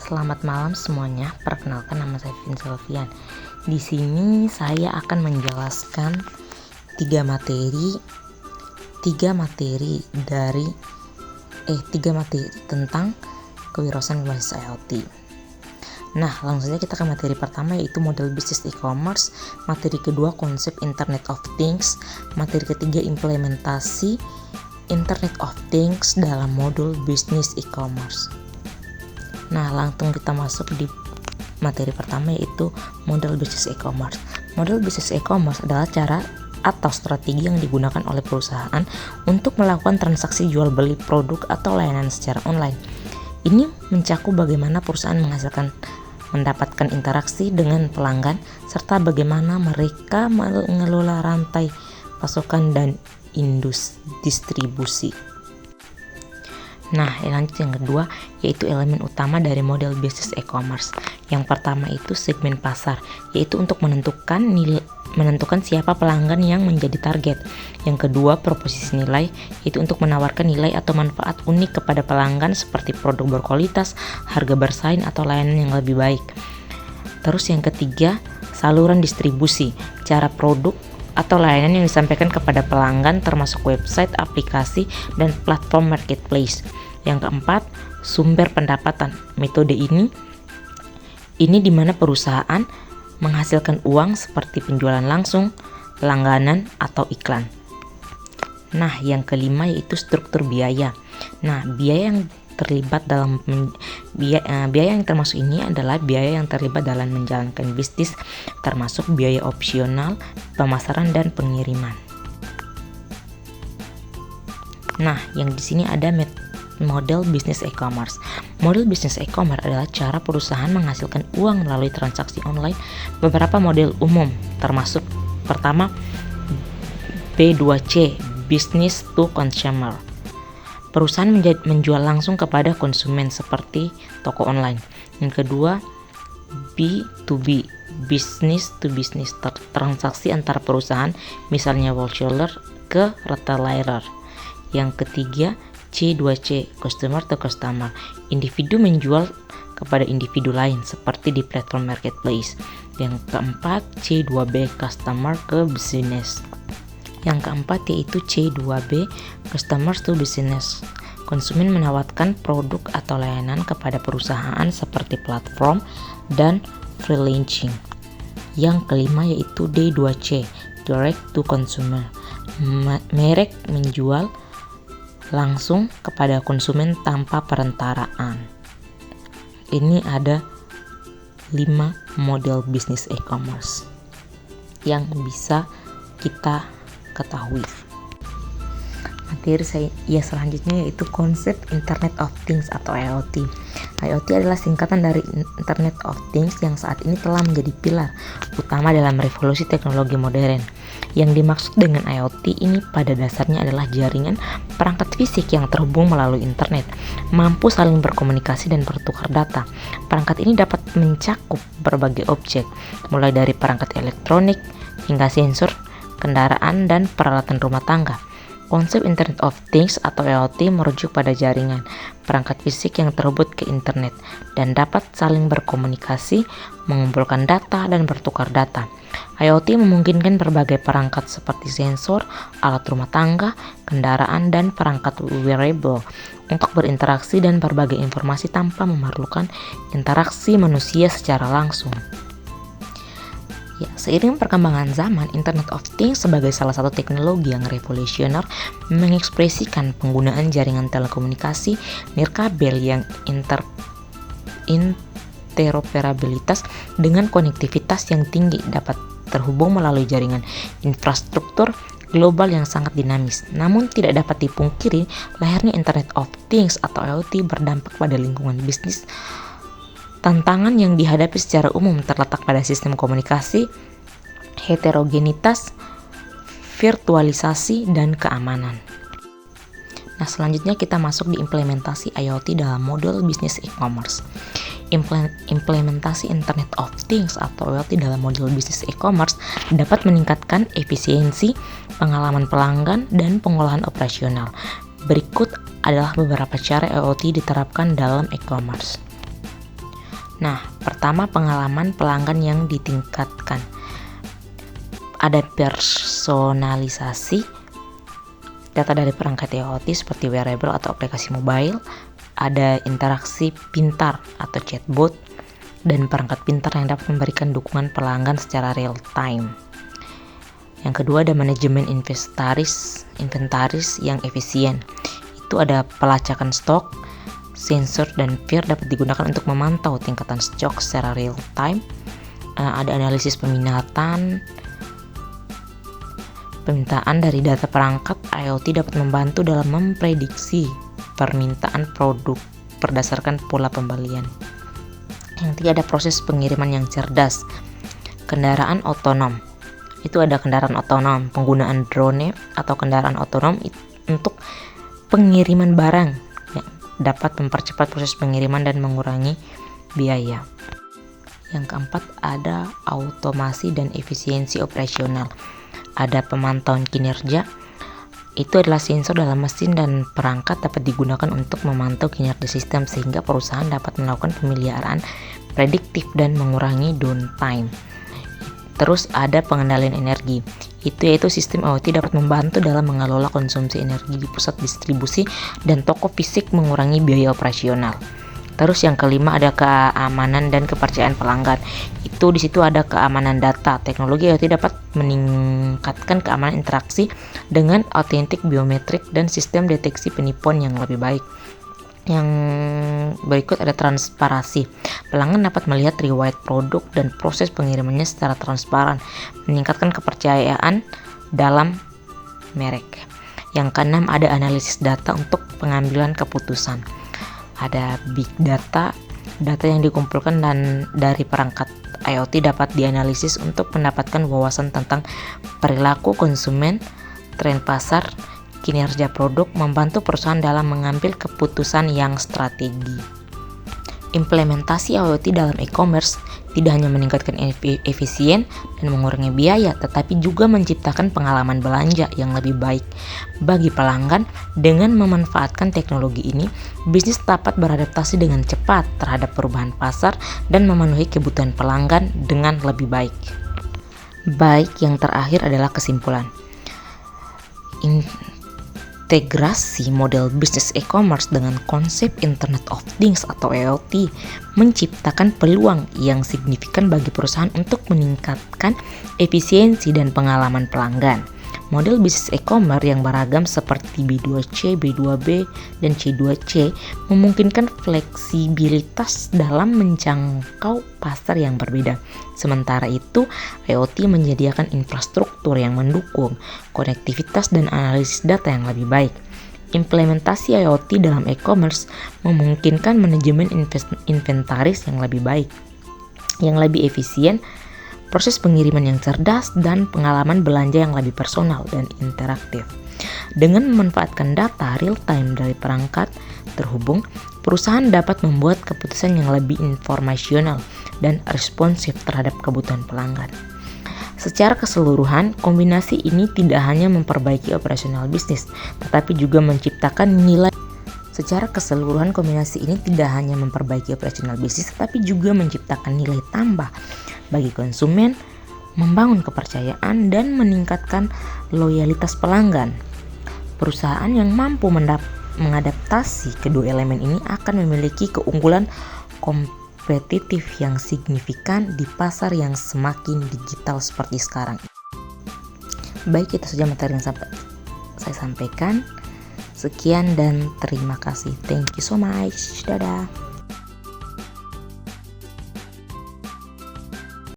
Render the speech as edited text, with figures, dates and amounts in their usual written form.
Selamat malam semuanya. Perkenalkan, nama saya Vincent. Di sini saya akan menjelaskan tiga materi tentang kewirausahaan berbasis IoT. Nah, langsung saja kita ke materi pertama, yaitu model bisnis e-commerce. Materi kedua, konsep Internet of Things. Materi ketiga, implementasi Internet of Things dalam modul bisnis e-commerce. Nah, langsung kita masuk di materi pertama, yaitu model bisnis e-commerce. Model bisnis e-commerce adalah cara atau strategi yang digunakan oleh perusahaan untuk melakukan transaksi jual beli produk atau layanan secara online. Ini mencakup bagaimana perusahaan mendapatkan interaksi dengan pelanggan, serta bagaimana mereka mengelola rantai pasokan dan distribusi. Nah, lanjut yang kedua, yaitu elemen utama dari model bisnis e-commerce. Yang pertama itu segmen pasar, yaitu untuk menentukan siapa pelanggan yang menjadi target. Yang kedua, proposisi nilai, yaitu untuk menawarkan nilai atau manfaat unik kepada pelanggan seperti produk berkualitas, harga bersaing, atau layanan yang lebih baik. Terus yang ketiga, saluran distribusi, cara produk atau layanan yang disampaikan kepada pelanggan termasuk website, aplikasi, dan platform marketplace. Yang keempat, sumber pendapatan. Metode ini di mana perusahaan menghasilkan uang seperti penjualan langsung, langganan, atau iklan. Nah, yang kelima yaitu struktur biaya. Nah, biaya yang termasuk ini adalah biaya yang terlibat dalam menjalankan bisnis, termasuk biaya opsional, pemasaran, dan pengiriman. Nah, yang di sini ada model bisnis e-commerce. Model bisnis e-commerce adalah cara perusahaan menghasilkan uang melalui transaksi online. Beberapa model umum termasuk pertama B2C, business to consumer. Perusahaan menjual langsung kepada konsumen seperti toko online. Yang kedua, B2B, business to business, transaksi antar perusahaan, misalnya wholesaler ke retailer. Yang ketiga, C2C, customer to customer, individu menjual kepada individu lain seperti di platform marketplace. Yang keempat, C2B, customer ke business. Yang keempat yaitu C2B, customer to business. Konsumen menawarkan produk atau layanan kepada perusahaan seperti platform dan freelancing. Yang kelima yaitu D2C, direct to consumer. Merek menjual langsung kepada konsumen tanpa perentaraan. Ini ada 5 model bisnis e-commerce yang bisa kita ketahui. Materi selanjutnya yaitu konsep Internet of Things atau IoT. IoT adalah singkatan dari Internet of Things yang saat ini telah menjadi pilar utama dalam revolusi teknologi modern. Yang dimaksud dengan IoT ini pada dasarnya adalah jaringan perangkat fisik yang terhubung melalui internet, mampu saling berkomunikasi dan bertukar data. Perangkat ini dapat mencakup berbagai objek, mulai dari perangkat elektronik hingga sensor, kendaraan, dan peralatan rumah tangga. Konsep Internet of Things atau IoT merujuk pada jaringan perangkat fisik yang terhubung ke internet dan dapat saling berkomunikasi, mengumpulkan data, dan bertukar data. IoT memungkinkan berbagai perangkat seperti sensor, alat rumah tangga, kendaraan, dan perangkat wearable untuk berinteraksi dan berbagi informasi tanpa memerlukan interaksi manusia secara langsung. Ya, seiring perkembangan zaman, Internet of Things sebagai salah satu teknologi yang revolusioner mengekspresikan penggunaan jaringan telekomunikasi nirkabel yang interoperabilitas dengan konektivitas yang tinggi, dapat terhubung melalui jaringan infrastruktur global yang sangat dinamis. Namun tidak dapat dipungkiri, lahirnya Internet of Things atau IoT berdampak pada lingkungan bisnis. Tantangan yang dihadapi secara umum terletak pada sistem komunikasi, heterogenitas, virtualisasi, dan keamanan. Nah, selanjutnya kita masuk di implementasi IoT dalam model bisnis e-commerce. Implementasi Internet of Things atau IoT dalam model bisnis e-commerce dapat meningkatkan efisiensi, pengalaman pelanggan, dan pengolahan operasional. Berikut adalah beberapa cara IoT diterapkan dalam e-commerce. Nah, pertama, pengalaman pelanggan yang ditingkatkan. Ada personalisasi data dari perangkat IoT seperti wearable atau aplikasi mobile, ada interaksi pintar atau chatbot, dan perangkat pintar yang dapat memberikan dukungan pelanggan secara real time. Yang kedua, ada manajemen inventaris yang efisien. Itu ada pelacakan stok, sensor dan peer dapat digunakan untuk memantau tingkatan stok secara real time. Ada analisis permintaan dari data perangkat IoT dapat membantu dalam memprediksi permintaan produk berdasarkan pola pembelian. Yang ketiga, ada proses pengiriman yang cerdas. Kendaraan otonom. Itu ada kendaraan otonom, penggunaan drone atau kendaraan otonom untuk pengiriman barang yang dapat mempercepat proses pengiriman dan mengurangi biaya. Yang keempat, ada automasi dan efisiensi operasional. Ada pemantauan kinerja. Itu adalah sensor dalam mesin dan perangkat dapat digunakan untuk memantau kinerja sistem sehingga perusahaan dapat melakukan pemeliharaan prediktif dan mengurangi downtime. Terus ada pengendalian energi. Itu yaitu sistem IoT dapat membantu dalam mengelola konsumsi energi di pusat distribusi dan toko fisik, mengurangi biaya operasional. Terus yang kelima, ada keamanan dan kepercayaan pelanggan. Itu di situ ada keamanan data. Teknologi IoT dapat meningkatkan keamanan interaksi dengan autentik biometrik dan sistem deteksi penipuan yang lebih baik. Yang berikut ada transparansi. Pelanggan dapat melihat riwayat produk dan proses pengirimannya secara transparan, meningkatkan kepercayaan dalam merek. Yang keenam, ada analisis data untuk pengambilan keputusan. Ada big data yang dikumpulkan dan dari perangkat IoT dapat dianalisis untuk mendapatkan wawasan tentang perilaku konsumen, tren pasar, kinerja produk, membantu perusahaan dalam mengambil keputusan yang strategi. Implementasi IoT dalam e-commerce tidak hanya meningkatkan efisien dan mengurangi biaya, tetapi juga menciptakan pengalaman belanja yang lebih baik bagi pelanggan. Dengan memanfaatkan teknologi ini, bisnis dapat beradaptasi dengan cepat terhadap perubahan pasar dan memenuhi kebutuhan pelanggan dengan lebih baik. Baik, yang terakhir adalah kesimpulan. Integrasi model bisnis e-commerce dengan konsep Internet of Things atau IoT menciptakan peluang yang signifikan bagi perusahaan untuk meningkatkan efisiensi dan pengalaman pelanggan. Model bisnis e-commerce yang beragam seperti B2C, B2B, dan C2C memungkinkan fleksibilitas dalam menjangkau pasar yang berbeda. Sementara itu, IoT menyediakan infrastruktur yang mendukung konektivitas dan analisis data yang lebih baik. Implementasi IoT dalam e-commerce memungkinkan manajemen inventaris yang lebih baik, yang lebih efisien, proses pengiriman yang cerdas, dan pengalaman belanja yang lebih personal dan interaktif. Dengan memanfaatkan data real-time dari perangkat terhubung, perusahaan dapat membuat keputusan yang lebih informasional dan responsif terhadap kebutuhan pelanggan. Secara keseluruhan, kombinasi ini tidak hanya memperbaiki operasional bisnis, tetapi juga menciptakan nilai. Secara keseluruhan, kombinasi ini tidak hanya memperbaiki operasional bisnis, tetapi juga menciptakan nilai tambah bagi konsumen, membangun kepercayaan, dan meningkatkan loyalitas pelanggan. Perusahaan yang mampu mengadaptasi kedua elemen ini akan memiliki keunggulan kompetitif yang signifikan di pasar yang semakin digital seperti sekarang. Baik, itu saja materi yang saya sampaikan. Sekian dan terima kasih. Thank you so much. Dadah.